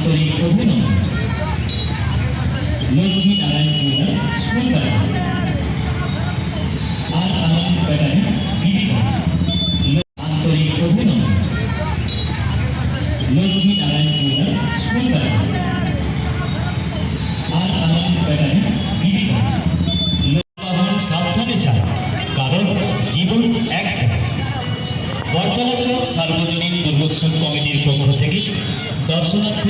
আন্তরিক অভিনন্দন। Lakshmi Narayan junior school battalion আর আনন্দ ব্যাটালিয়ন দিদিগণ আন্তরিক অভিনন্দন। Lakshmi Narayan junior school battalion আর আনন্দ ব্যাটালিয়ন দিদিগণ সাবধানে চালা, কারণ জীবন একটা। বটতলা চক সার্বজনীন দুর্গোৎসব কমিটির পক্ষ থেকে দর্শনার্থী